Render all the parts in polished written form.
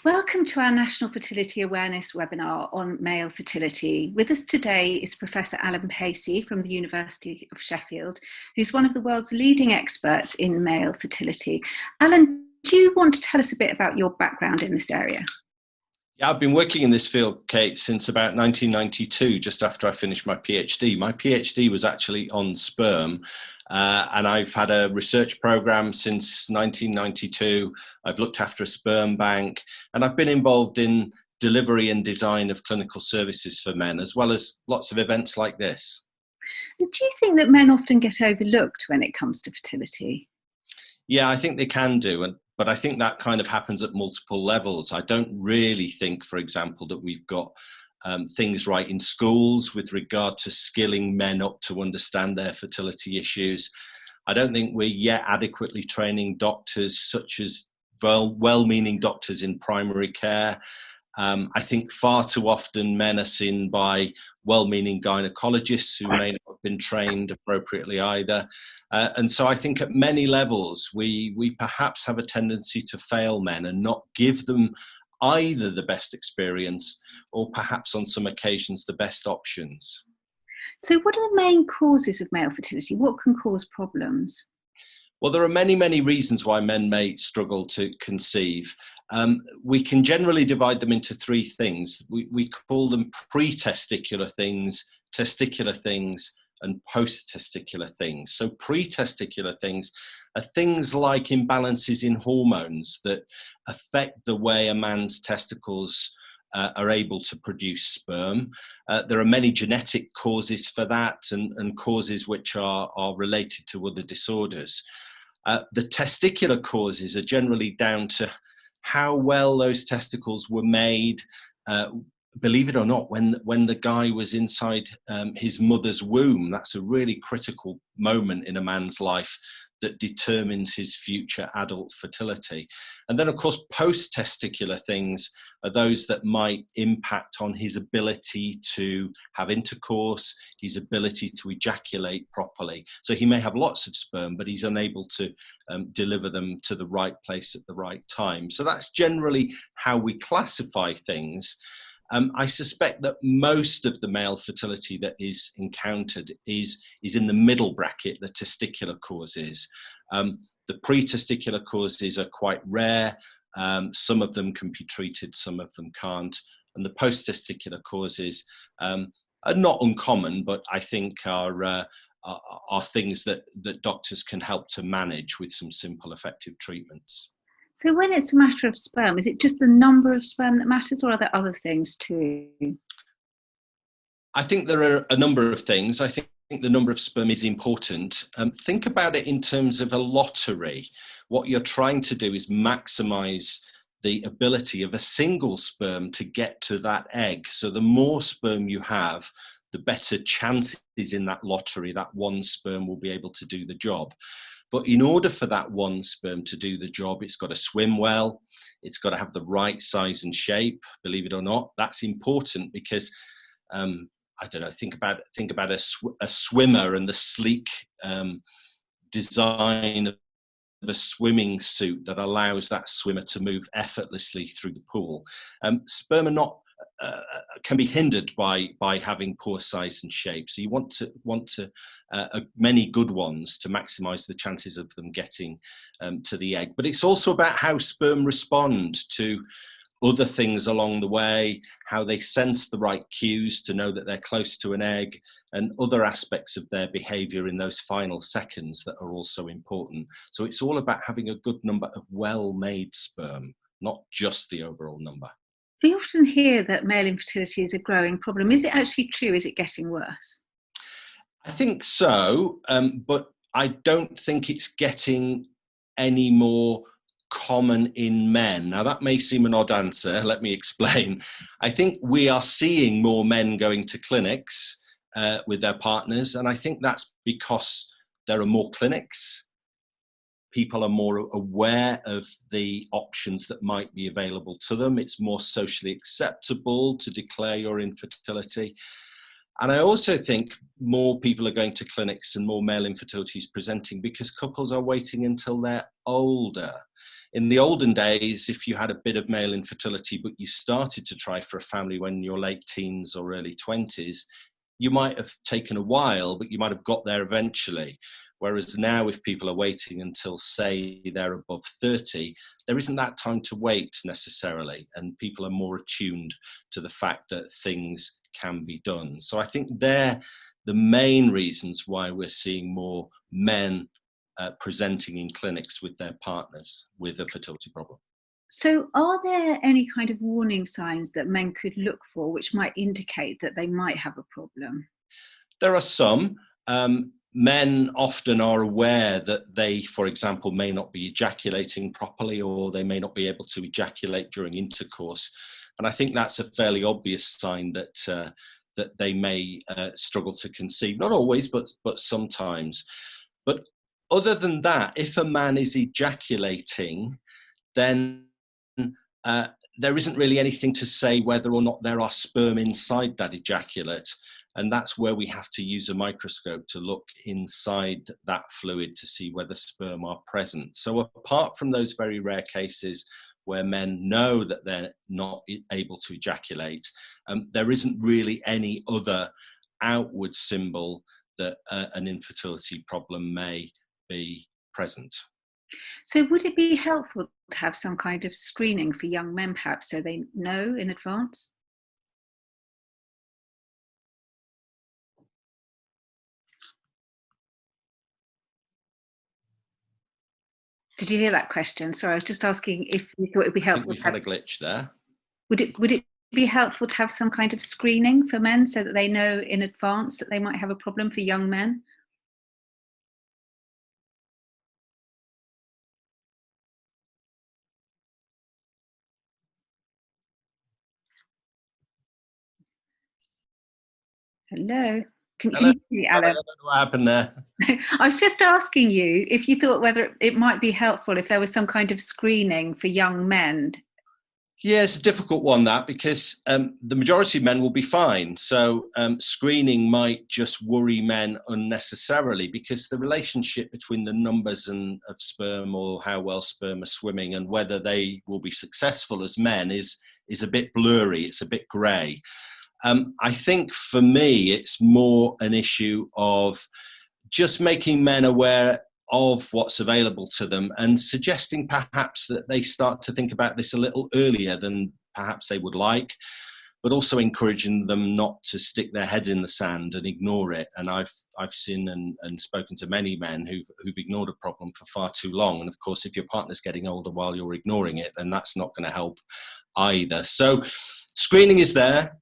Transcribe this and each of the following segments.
Welcome to our National Fertility Awareness webinar on male fertility. With us today is Professor Allan Pacey from the University of Sheffield, who's one of the world's leading experts in male fertility. Allan, do you want to tell us a bit about your background in this area? Yeah, I've been working in this field, Kate, since about 1992, just after I finished my PhD. My PhD was actually on sperm, and I've had a research program since 1992. I've looked after a sperm bank, and I've been involved in delivery and design of clinical services for men, as well as lots of events like this. And do you think that men often get overlooked when it comes to fertility? Yeah, I think they can do, but I think that kind of happens at multiple levels. I don't really think, for example, that we've got things right in schools with regard to skilling men up to understand their fertility issues. I don't think we're yet adequately training doctors, such as well-meaning doctors in primary care. I think far too often men are seen by well-meaning gynecologists who may not have been trained appropriately either. And so I think at many levels, we perhaps have a tendency to fail men and not give them either the best experience or perhaps on some occasions the best options. So what are the main causes of male fertility? What can cause problems? Well, there are many, many reasons why men may struggle to conceive. We can generally divide them into three things. We call them pre-testicular things, testicular things, and post-testicular things. So pre-testicular things are things like imbalances in hormones that affect the way a man's testicles are able to produce sperm. There are many genetic causes for that and causes which are related to other disorders. The testicular causes are generally down to how well those testicles were made. Believe it or not, when the guy was inside his mother's womb, that's a really critical moment in a man's life that determines his future adult fertility. And then, of course, post-testicular things are those that might impact on his ability to have intercourse, his ability to ejaculate properly. So he may have lots of sperm, but he's unable to deliver them to the right place at the right time. So that's generally how we classify things. I suspect that most of the male fertility that is encountered is in the middle bracket, the testicular causes. The pre-testicular causes are quite rare. Some of them can be treated, some of them can't. And the post-testicular causes are not uncommon, but I think are things that doctors can help to manage with some simple, effective treatments. So when it's a matter of sperm, is it just the number of sperm that matters, or are there other things too? I think there are a number of things. I think the number of sperm is important. Think about it in terms of a lottery. What you're trying to do is maximize the ability of a single sperm to get to that egg. So the more sperm you have, the better chances in that lottery that one sperm will be able to do the job. But in order for that one sperm to do the job, it's got to swim well, it's got to have the right size and shape, believe it or not. That's important because, I don't know, think about a swimmer and the sleek design of a swimming suit that allows that swimmer to move effortlessly through the pool. Sperm are not can be hindered by having poor size and shape. So you want many good ones to maximize the chances of them getting to the egg. But it's also about how sperm respond to other things along the way, how they sense the right cues to know that they're close to an egg, and other aspects of their behavior in those final seconds that are also important. So it's all about having a good number of well-made sperm, not just the overall number. We often hear that male infertility is a growing problem. Is it actually true? Is it getting worse? I think so, but I don't think it's getting any more common in men. Now, that may seem an odd answer. Let me explain. I think we are seeing more men going to clinics with their partners, and I think that's because there are more clinics. People are more aware of the options that might be available to them. It's more socially acceptable to declare your infertility. And I also think more people are going to clinics and more male infertility is presenting because couples are waiting until they're older. In the olden days, if you had a bit of male infertility, but you started to try for a family when in your late teens or early 20s, you might have taken a while, but you might have got there eventually. Whereas now, if people are waiting until, say, they're above 30, there isn't that time to wait necessarily, and people are more attuned to the fact that things can be done. So I think they're the main reasons why we're seeing more men presenting in clinics with their partners with a fertility problem. So are there any kind of warning signs that men could look for which might indicate that they might have a problem? There are some. Men often are aware that they, for example, may not be ejaculating properly, or they may not be able to ejaculate during intercourse. And I think that's a fairly obvious sign that that they may struggle to conceive. Not always, but sometimes. But other than that, if a man is ejaculating, then there isn't really anything to say whether or not there are sperm inside that ejaculate. And that's where we have to use a microscope to look inside that fluid to see whether sperm are present. So apart from those very rare cases where men know that they're not able to ejaculate, there isn't really any other outward symbol that an infertility problem may be present. So would it be helpful to have some kind of screening for young men, perhaps, so they know in advance? Did you hear that question? Sorry, I was just asking if you thought it would be helpful. I think we've had a glitch there. Would it be helpful to have some kind of screening for men so that they know in advance that they might have a problem for young men? Hello? Can you hear me, Alan? I don't know what happened there. I was just asking you if you thought whether it might be helpful if there was some kind of screening for young men. Yeah, it's a difficult one, that, because the majority of men will be fine. So screening might just worry men unnecessarily, because the relationship between the numbers of sperm, or how well sperm are swimming, and whether they will be successful as men is a bit blurry. It's a bit grey. I think for me, it's more an issue of just making men aware of what's available to them, and suggesting perhaps that they start to think about this a little earlier than perhaps they would like, but also encouraging them not to stick their heads in the sand and ignore it. And I've seen and spoken to many men who've ignored a problem for far too long. And of course, if your partner's getting older while you're ignoring it, then that's not going to help either. So screening is there.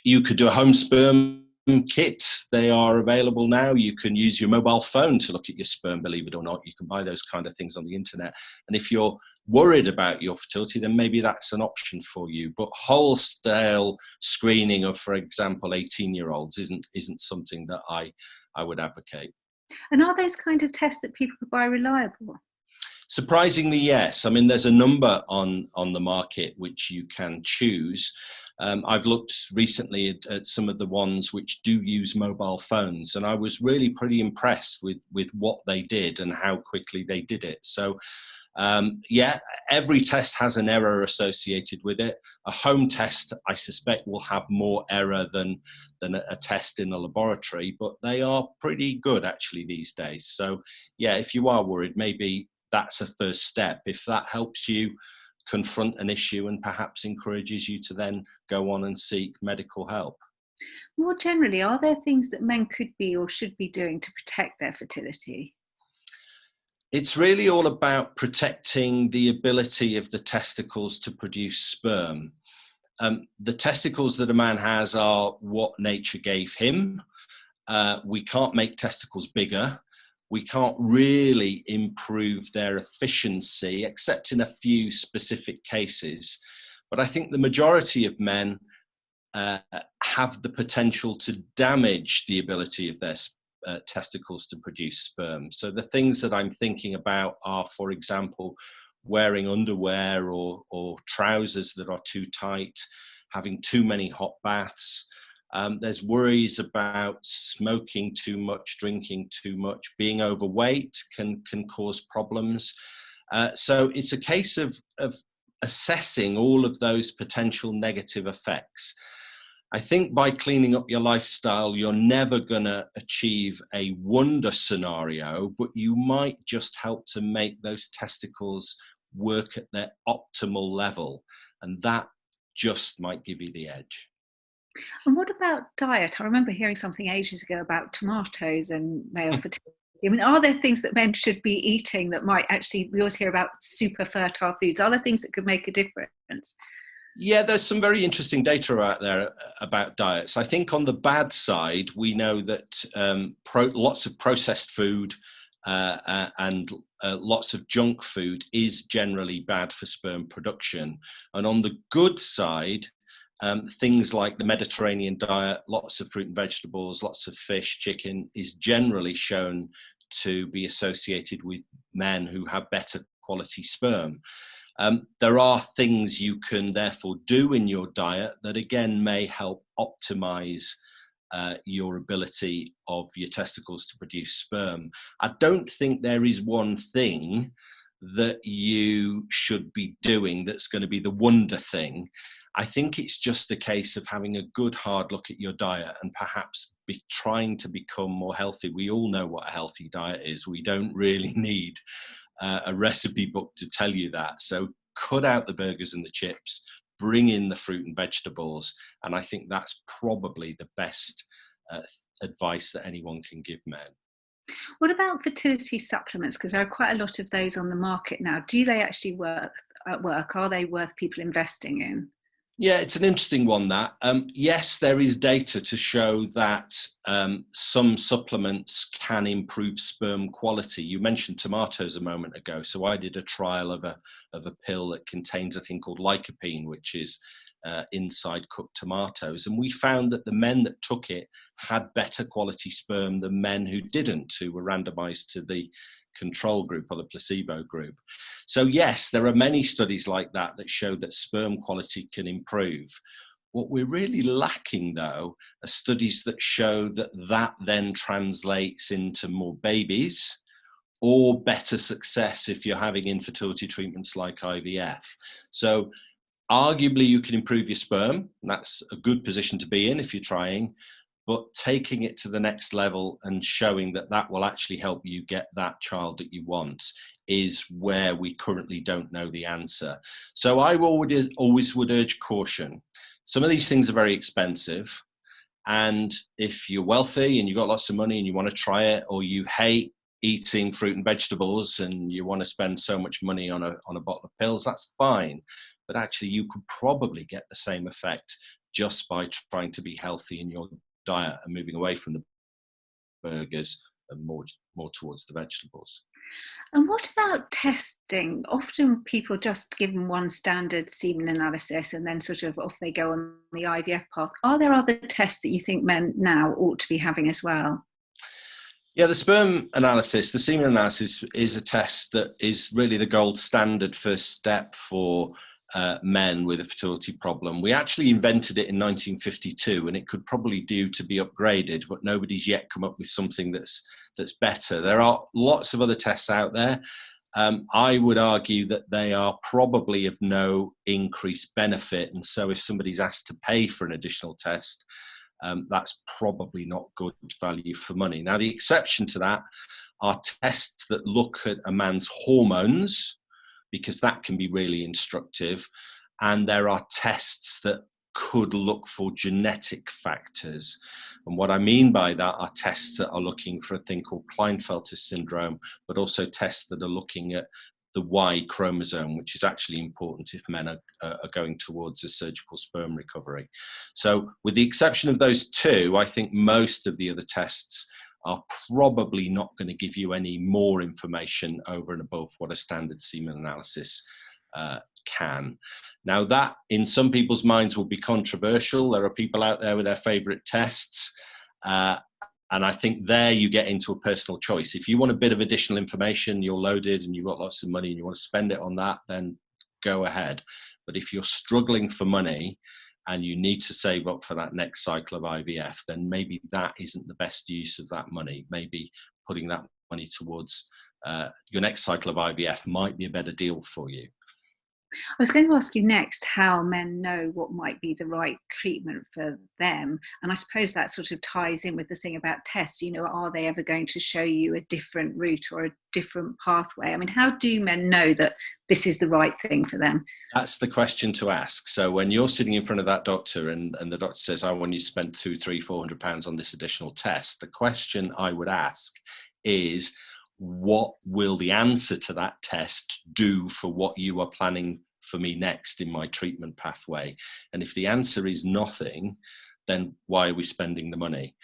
You could do a home sperm kit. They are available now. You can use your mobile phone to look at your sperm, believe it or not. You can buy those kind of things on the internet. And if you're worried about your fertility, then maybe that's an option for you. But wholesale screening of, for example, 18-year-olds isn't something that I would advocate. And are those kind of tests that people could buy reliable? Surprisingly, yes. I mean, there's a number on the market which you can choose. I've looked recently at some of the ones which do use mobile phones, and I was really pretty impressed with what they did and how quickly they did it. So, yeah, every test has an error associated with it. A home test, I suspect, will have more error than a test in a laboratory, but they are pretty good actually these days. So, yeah, if you are worried, maybe that's a first step. If that helps you confront an issue and perhaps encourages you to then go on and seek medical help. More generally, are there things that men could be or should be doing to protect their fertility? It's really all about protecting the ability of the testicles to produce sperm. The testicles that a man has are what nature gave him. We can't make testicles bigger. We can't really improve their efficiency, except in a few specific cases. But I think the majority of men have the potential to damage the ability of their testicles to produce sperm. So the things that I'm thinking about are, for example, wearing underwear or trousers that are too tight, having too many hot baths. There's worries about smoking too much, drinking too much, being overweight can cause problems. So it's a case of assessing all of those potential negative effects. I think by cleaning up your lifestyle, you're never going to achieve a wonder scenario, but you might just help to make those testicles work at their optimal level. And that just might give you the edge. And what about diet? I remember hearing something ages ago about tomatoes and male fertility. I mean, are there things that men should be eating that might actually, we always hear about super fertile foods. Are there things that could make a difference? Yeah, there's some very interesting data out there about diets. I think on the bad side, we know that lots of processed food and lots of junk food is generally bad for sperm production. And on the good side, things like the Mediterranean diet, lots of fruit and vegetables, lots of fish, chicken, is generally shown to be associated with men who have better quality sperm. There are things you can therefore do in your diet that again may help optimize your ability of your testicles to produce sperm. I don't think there is one thing that you should be doing that's going to be the wonder thing. I think it's just a case of having a good hard look at your diet and perhaps be trying to become more healthy. We all know what a healthy diet is. We don't really need a recipe book to tell you that. So cut out the burgers and the chips, bring in the fruit and vegetables. And I think that's probably the best advice that anyone can give men. What about fertility supplements? Because there are quite a lot of those on the market now. Do they actually work? Are they worth people investing in? Yeah, it's an interesting one, that. Yes, there is data to show that some supplements can improve sperm quality. You mentioned tomatoes a moment ago. So I did a trial of a pill that contains a thing called lycopene, which is inside cooked tomatoes. And we found that the men that took it had better quality sperm than men who didn't, who were randomized to the control group or the placebo group. So yes, there are many studies like that show that sperm quality can improve. What we're really lacking, though, are studies that show that then translates into more babies or better success if you're having infertility treatments like IVF. So arguably you can improve your sperm, and that's a good position to be in if you're trying, but taking it to the next level and showing that will actually help you get that child that you want is where we currently don't know the answer. So I always would urge caution. Some of these things are very expensive. And if you're wealthy and you've got lots of money and you want to try it, or you hate eating fruit and vegetables and you want to spend so much money on a bottle of pills, that's fine. But actually you could probably get the same effect just by trying to be healthy in your diet and moving away from the burgers and more towards the vegetables. And what about testing? Often people just give them one standard semen analysis and then sort of off they go on the IVF path. Are there other tests that you think men now ought to be having as well? Yeah, the sperm analysis, the semen analysis, is a test that is really the gold standard first step for men with a fertility problem. We actually invented it in 1952, and it could probably do to be upgraded, but nobody's yet come up with something that's better. There are lots of other tests out there. I would argue that they are probably of no increased benefit, and so if somebody's asked to pay for an additional test, that's probably not good value for money. Now, the exception to that are tests that look at a man's hormones, because that can be really instructive. And there are tests that could look for genetic factors. And what I mean by that are tests that are looking for a thing called Klinefelter syndrome, but also tests that are looking at the Y chromosome, which is actually important if men are going towards a surgical sperm recovery. So with the exception of those two, I think most of the other tests are probably not going to give you any more information over and above what a standard semen analysis can. Now, that in some people's minds will be controversial. There are people out there with their favorite tests. And I think there you get into a personal choice. If you want a bit of additional information, you're loaded and you've got lots of money and you want to spend it on that, then go ahead. But if you're struggling for money and you need to save up for that next cycle of IVF, then maybe that isn't the best use of that money. Maybe putting that money towards your next cycle of IVF might be a better deal for you. I was going to ask you next how men know what might be the right treatment for them. And I suppose that sort of ties in with the thing about tests. You know, are they ever going to show you a different route or a different pathway? I mean, how do men know that this is the right thing for them? That's the question to ask. So when you're sitting in front of that doctor and the doctor says, I want you to spend £200, £300, £400 on this additional test, the question I would ask is, what will the answer to that test do for what you are planning for me next in my treatment pathway? And if the answer is nothing, then why are we spending the money?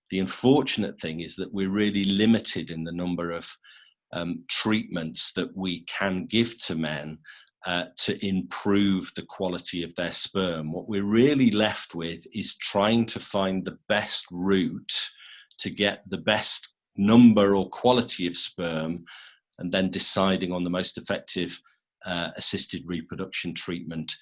The unfortunate thing is that we're really limited in the number of treatments that we can give to men to improve the quality of their sperm. What we're really left with is trying to find the best route to get the best number or quality of sperm, and then deciding on the most effective assisted reproduction treatment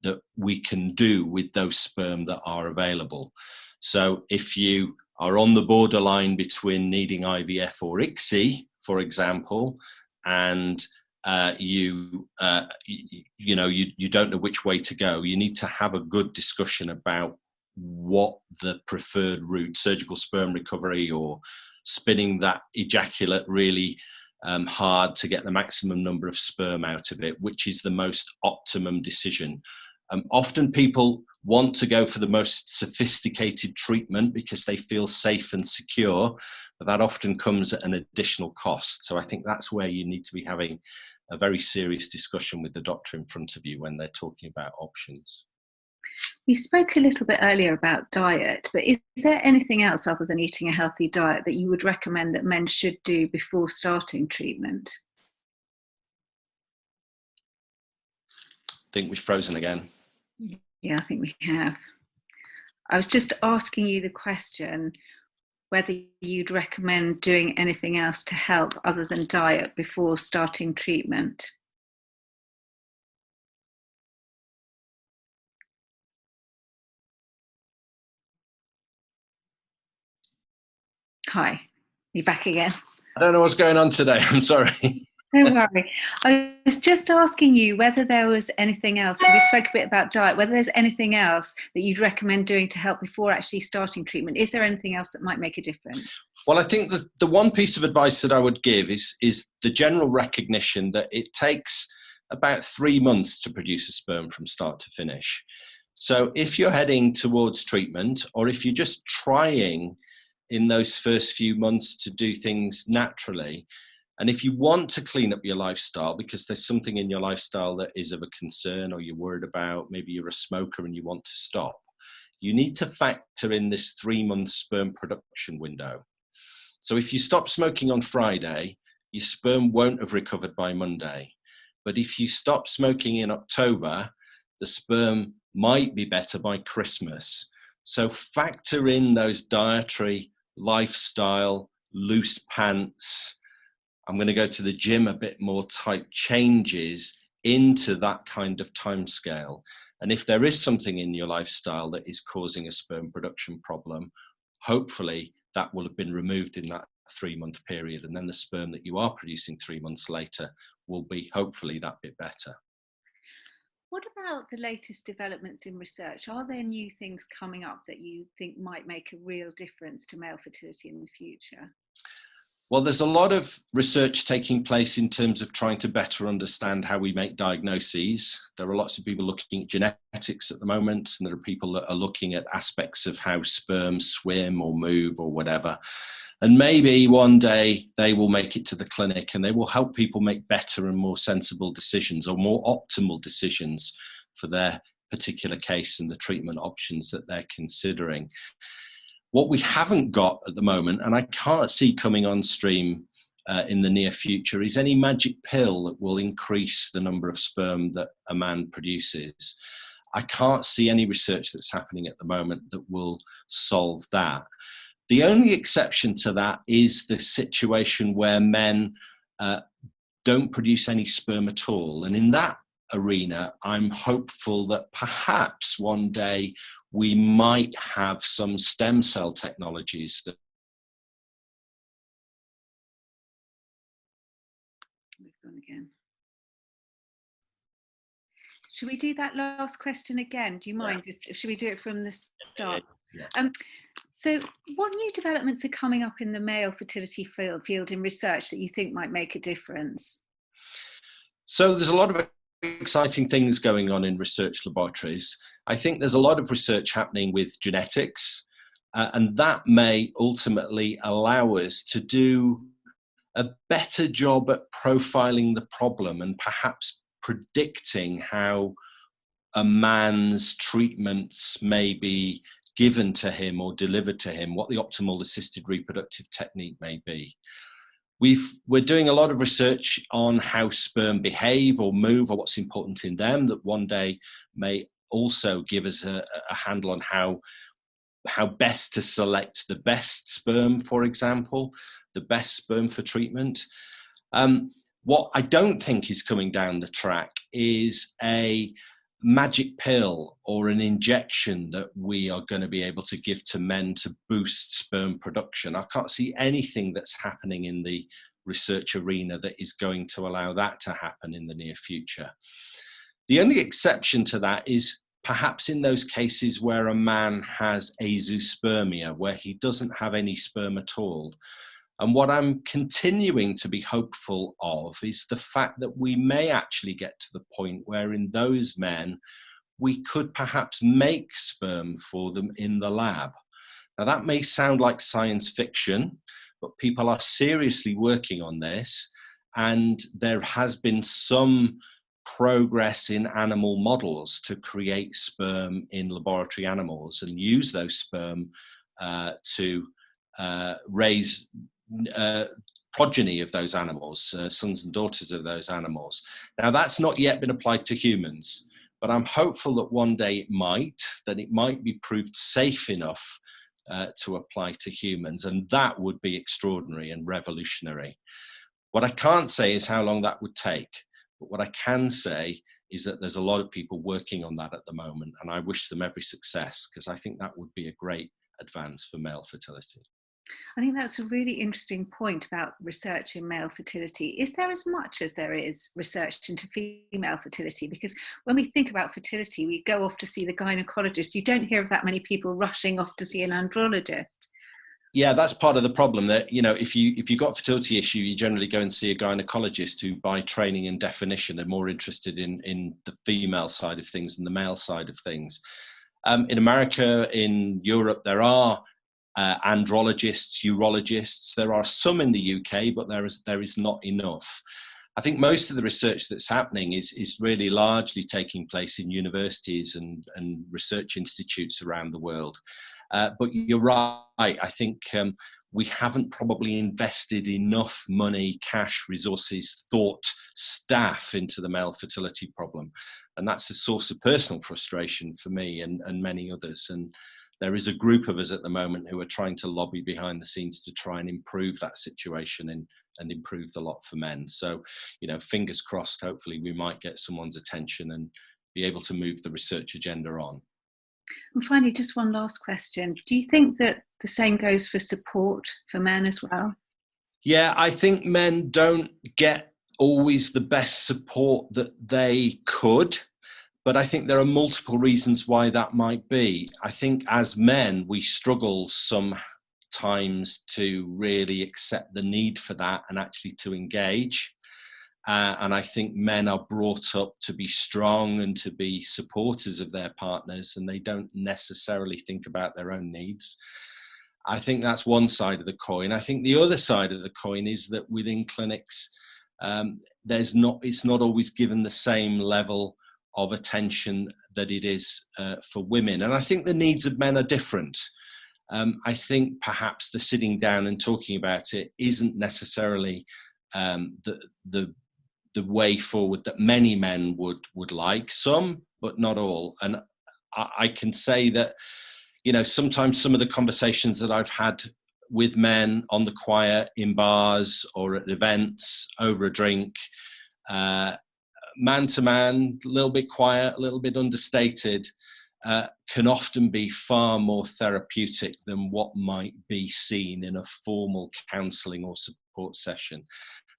that we can do with those sperm that are available. So if you are on the borderline between needing IVF or ICSI, for example, and you don't know which way to go, you need to have a good discussion about what the preferred route, surgical sperm recovery or spinning that ejaculate really hard to get the maximum number of sperm out of it, which is the most optimum decision. Often people want to go for the most sophisticated treatment because they feel safe and secure, but that often comes at an additional cost. So I think that's where you need to be having a very serious discussion with the doctor in front of you when they're talking about options. You spoke a little bit earlier about diet, but is there anything else other than eating a healthy diet that you would recommend that men should do before starting treatment? I think we've frozen again. Yeah, I think we have. I was just asking you the question whether you'd recommend doing anything else to help other than diet before starting treatment. Hi, you back again? I don't know what's going on today. I'm sorry. Don't worry. I was just asking you whether there was anything else. We spoke a bit about diet, whether there's anything else that you'd recommend doing to help before actually starting treatment. Is there anything else that might make a difference? Well, I think that the one piece of advice that I would give is the general recognition that it takes about 3 months to produce a sperm from start to finish. So if you're heading towards treatment, or if you're just trying in those first few months to do things naturally, and if you want to clean up your lifestyle because there's something in your lifestyle that is of a concern or you're worried about, maybe you're a smoker and you want to stop, you need to factor in this 3-month sperm production window. So if you stop smoking on Friday, your sperm won't have recovered by Monday. But if you stop smoking in October, the sperm might be better by Christmas. So factor in those dietary, lifestyle, loose pants, I'm going to go to the gym a bit more type changes into that kind of timescale. And if there is something in your lifestyle that is causing a sperm production problem, hopefully that will have been removed in that 3-month period. And then the sperm that you are producing 3 months later will be hopefully that bit better. What about the latest developments in research? Are there new things coming up that you think might make a real difference to male fertility in the future? Well, there's a lot of research taking place in terms of trying to better understand how we make diagnoses. There are lots of people looking at genetics at the moment, and there are people that are looking at aspects of how sperm swim or move or whatever. And maybe one day they will make it to the clinic and they will help people make better and more sensible decisions or more optimal decisions for their particular case and the treatment options that they're considering. What we haven't got at the moment, and I can't see coming on stream in the near future, is any magic pill that will increase the number of sperm that a man produces. I can't see any research that's happening at the moment that will solve that. The only exception to that is the situation where men don't produce any sperm at all. And in that arena, I'm hopeful that perhaps one day we might have some stem cell technologies that Should we do that last question again? Do you mind? Should we do it from the start? Yeah. So what new developments are coming up in the male fertility field in research that you think might make a difference? So there's a lot of exciting things going on in research laboratories. I think there's a lot of research happening with genetics, and that may ultimately allow us to do a better job at profiling the problem and perhaps predicting how a man's treatments may be given to him or delivered to him, what the optimal assisted reproductive technique may be. We're doing a lot of research on how sperm behave or move, or what's important in them, that one day may also give us a handle on how best to select the best sperm, for example, the best sperm for treatment. What I don't think is coming down the track is a magic pill or an injection that we are going to be able to give to men to boost sperm production. I can't see anything that's happening in the research arena that is going to allow that to happen in the near future. The only exception to that is perhaps in those cases where a man has azoospermia, where he doesn't have any sperm at all. And what I'm continuing to be hopeful of is the fact that we may actually get to the point where in those men, we could perhaps make sperm for them in the lab. Now that may sound like science fiction, but people are seriously working on this. And there has been some progress in animal models to create sperm in laboratory animals and use those sperm to raise progeny of those animals, sons and daughters of those animals. Now that's not yet been applied to humans, but I'm hopeful that one day it might be proved safe enough to apply to humans, and that would be extraordinary and revolutionary. What I can't say is how long that would take, but what I can say is that there's a lot of people working on that at the moment, and I wish them every success, because I think that would be a great advance for male fertility. I think that's a really interesting point about research in male fertility. Is there as much as there is research into female fertility? Because when we think about fertility, we go off to see the gynecologist. You don't hear of that many people rushing off to see an andrologist. Yeah, that's part of the problem, that, you know, if you've got a fertility issue, you generally go and see a gynecologist who, by training and definition, are more interested in the female side of things than the male side of things. In America, in Europe, there are andrologists, urologists. There are some in the UK, but there is not enough. I think most of the research that's happening is really largely taking place in universities and research institutes around the world. But you're right, I think we haven't probably invested enough money, cash, resources, thought, staff into the male fertility problem. And that's a source of personal frustration for me and many others. And there is a group of us at the moment who are trying to lobby behind the scenes to try and improve that situation and improve the lot for men. So, you know, fingers crossed, hopefully we might get someone's attention and be able to move the research agenda on. And finally, just one last question. Do you think that the same goes for support for men as well? Yeah, I think men don't get always the best support that they could. But I think there are multiple reasons why that might be. I think as men, we struggle sometimes to really accept the need for that and actually to engage. And I think men are brought up to be strong and to be supporters of their partners, and they don't necessarily think about their own needs. I think that's one side of the coin. I think the other side of the coin is that within clinics, it's not always given the same level of attention that it is for women. And I think the needs of men are different. I think perhaps the sitting down and talking about it isn't necessarily the way forward that many men would like. Some, but not all. And I can say that, you know, sometimes some of the conversations that I've had with men on the quiet, in bars or at events, over a drink, man to man, a little bit quiet, a little bit understated, can often be far more therapeutic than what might be seen in a formal counselling or support session.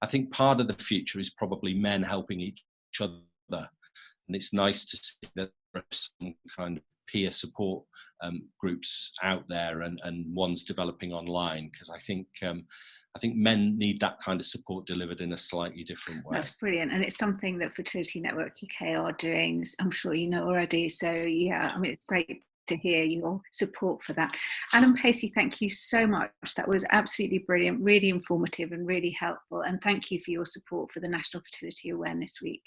I think part of the future is probably men helping each other it's nice to see that there are some kind of peer support groups out there, and ones developing online, because I think men need that kind of support delivered in a slightly different way. That's brilliant, and it's something that Fertility Network UK are doing, I'm sure you know already. So yeah, I mean, it's great to hear your support for that. Allan Pacey, thank you so much. That was absolutely brilliant, really informative and really helpful, and thank you for your support for the National Fertility Awareness Week.